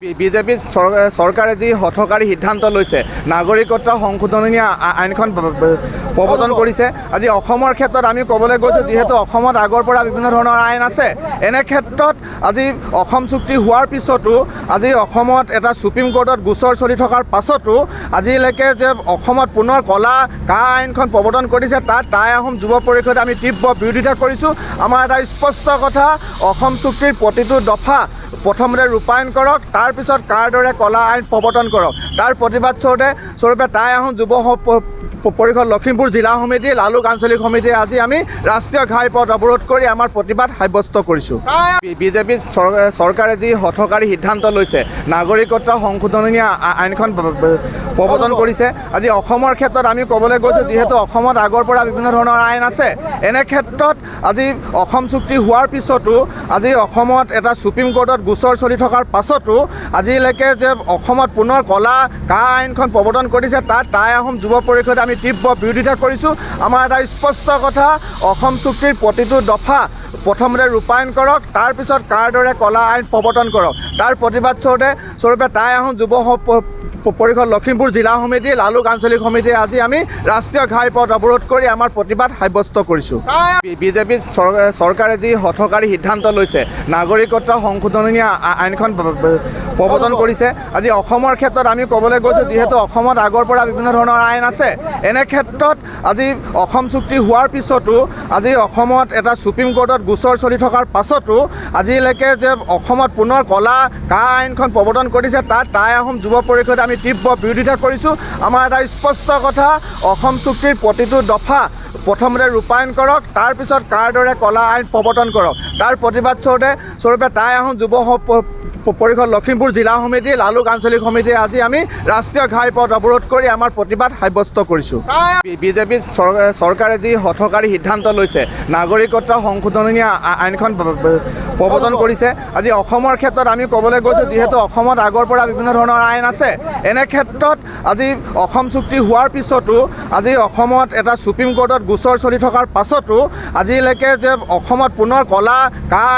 BJP চৰকাৰে যি হঠকাৰী সিদ্ধান্ত লৈছে নাগৰিকত্ব সংশোধনী আইনখন প্ৰৱৰ্তন কৰিছে। আজি অসমৰ ক্ষেত্ৰত আমি ক'বলৈ গৈছোঁ, যিহেতু অসমত আগৰ পৰা বিভিন্ন ধৰণৰ আইন আছে, এনে ক্ষেত্ৰত আজি অসম চুক্তি হোৱাৰ পিছতো আজি অসমত এটা সুপ্ৰিম কোৰ্টত গোচৰ চলি থকাৰ পাছতো আজিলৈকে যে অসমত পুনৰ ক'লা আইনখন প্ৰৱৰ্তন কৰিছে, তাত টাই আহোম যুৱ পৰিষদে আমি তীব্ৰ বিৰোধিতা কৰিছোঁ। আমাৰ এটা স্পষ্ট কথা, অসম চুক্তিৰ প্ৰতিটো দফা প্ৰথমতে ৰূপায়ণ কৰক, তাৰপিছত কাৰ দৰে ক'লা আইন প্ৰৱৰ্তন কৰক। তাৰ প্ৰতিবাদ স্বৰূপে টাই আহোম যুৱ পৰিষদ লখিমপুৰ জিলা সমিতি, লালুক আঞ্চলিক সমিতিয়ে আজি আমি ৰাষ্ট্ৰীয় ঘাইপথ অৱৰোধ কৰি আমাৰ প্ৰতিবাদ সাব্যস্ত কৰিছোঁ। বিজেপি চৰকাৰে যি হঠকাৰী সিদ্ধান্ত লৈছে নাগৰিকত্ব সংশোধনী আইনখন প্ৰৱৰ্তন কৰিছে। আজি অসমৰ ক্ষেত্ৰত আমি ক'বলৈ গৈছোঁ, যিহেতু অসমত আগৰ পৰা বিভিন্ন ধৰণৰ আইন আছে, এনে ক্ষেত্ৰত আজি অসম চুক্তি হোৱাৰ পিছতো আজি অসমত এটা সুপ্ৰিম কোৰ্টত গোচৰ চলি থকাৰ পাছতো আজিলৈকে যে অসমত পুনৰ ক'লা আইনখন প্ৰৱৰ্তন কৰিছে, তাত টাই আহোম যুৱ পৰিষদে আমি তীব্ৰ বিৰোধিতা কৰিছোঁ। আমাৰ এটা স্পষ্ট কথা, অসম চুক্তিৰ প্ৰতিটো দফা প্ৰথমতে ৰূপায়ণ কৰক, তাৰপিছত কাৰ দৰে ক'লা আইন প্ৰৱৰ্তন কৰক। তাৰ প্ৰতিবাদ স্বৰূপে টাই আহোম যুৱ পৰিষদ লখিমপুৰ জিলা সমিতি, লালুক আঞ্চলিক সমিতিয়ে আজি আমি ৰাষ্ট্ৰীয় ঘাইপথ অৱৰোধ কৰি আমাৰ প্ৰতিবাদ সাব্যস্ত কৰিছোঁ। বিজেপি চৰকাৰে যি হঠকাৰী সিদ্ধান্ত লৈছে নাগৰিকত্ব সংশোধনী আইনখন প্ৰৱৰ্তন কৰিছে। আজি অসমৰ ক্ষেত্ৰত আমি ক'বলৈ গৈছোঁ, যিহেতু অসমত আগৰ পৰা বিভিন্ন ধৰণৰ আইন আছে, এনে ক্ষেত্ৰত আজি অসম চুক্তি হোৱাৰ পিছতো আজি অসমত এটা সুপ্ৰিম কোৰ্টত গোচৰ চলি থকাৰ পাছতো আজিলৈকে যে অসমত পুনৰ ক'লা আইনখন প্ৰৱৰ্তন কৰিছে, তাত টাই আহোম যুৱ পৰিষদে আমি তীব্ৰ বিৰোধিতা কৰিছোঁ। আমাৰ এটা স্পষ্ট কথা, অসম চুক্তিৰ প্ৰতিটো দফা প্ৰথমতে ৰূপায়ণ কৰক, তাৰপিছত কাৰ দৰে ক'লা আইন প্ৰৱৰ্তন কৰক। তাৰ প্ৰতিবাদ স্বৰূপে টাই আহোম যুৱ পৰিষদ লখিমপুৰ জিলা সমিতি, লালুক আঞ্চলিক সমিতিয়ে আজি আমি ৰাষ্ট্ৰীয় ঘাইপথ অৱৰোধ কৰি আমাৰ প্ৰতিবাদ সাব্যস্ত কৰিছোঁ। বিজেপি চৰকাৰে যি হঠকাৰী সিদ্ধান্ত লৈছে নাগৰিকত্ব সংশোধনী আইনখন প্ৰৱৰ্তন কৰিছে। আজি অসমৰ ক্ষেত্ৰত আমি ক'বলৈ গৈছোঁ, যিহেতু অসমত আগৰ পৰা বিভিন্ন ধৰণৰ আইন আছে, এনে ক্ষেত্ৰত আজি অসম চুক্তি হোৱাৰ পিছতো আজি অসমত এটা সুপ্ৰিম কোৰ্টত গোচৰ চলি থকাৰ পাছতো আজিলৈকে যে অসমত পুনৰ ক'লা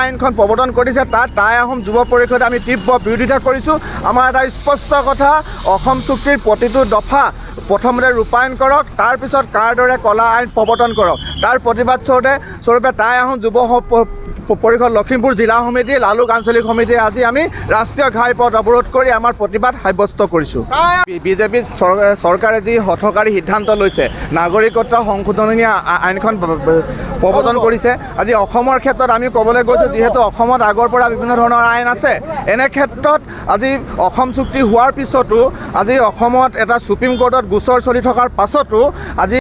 আইনখন প্ৰৱৰ্তন কৰিছে, তাত টাই আহোম যুৱ পৰিষদে আমি তীব্ৰ বিৰোধিতা কৰিছোঁ। আমাৰ এটা স্পষ্ট কথা, অসম চুক্তিৰ প্ৰতিটো দফা প্ৰথমতে ৰূপায়ণ কৰক, তাৰপিছত কাৰ দৰে ক'লা আইন প্ৰৱৰ্তন কৰক। তাৰ প্ৰতিবাদ স্বৰূপে টাই আহোম যুৱ পৰিষদ লখিমপুৰ জিলা সমিতি, লালুক আঞ্চলিক সমিতিয়ে আজি আমি ৰাষ্ট্ৰীয় ঘাইপথ অৱৰোধ কৰি আমাৰ প্ৰতিবাদ সাব্যস্ত কৰিছোঁ। বিজেপি চৰকাৰে যি হঠকাৰী সিদ্ধান্ত লৈছে নাগৰিকত্ব সংশোধনী আইনখন প্ৰৱৰ্তন কৰিছে। আজি অসমৰ ক্ষেত্ৰত আমি ক'বলৈ গৈছোঁ, যিহেতু অসমত আগৰ পৰা বিভিন্ন ধৰণৰ আইন আছে, এনে ক্ষেত্ৰত আজি অসম চুক্তি হোৱাৰ পিছতো আজি অসমত এটা সুপ্ৰিম কোৰ্টত গোচৰ চলি থকাৰ পাছতো আজি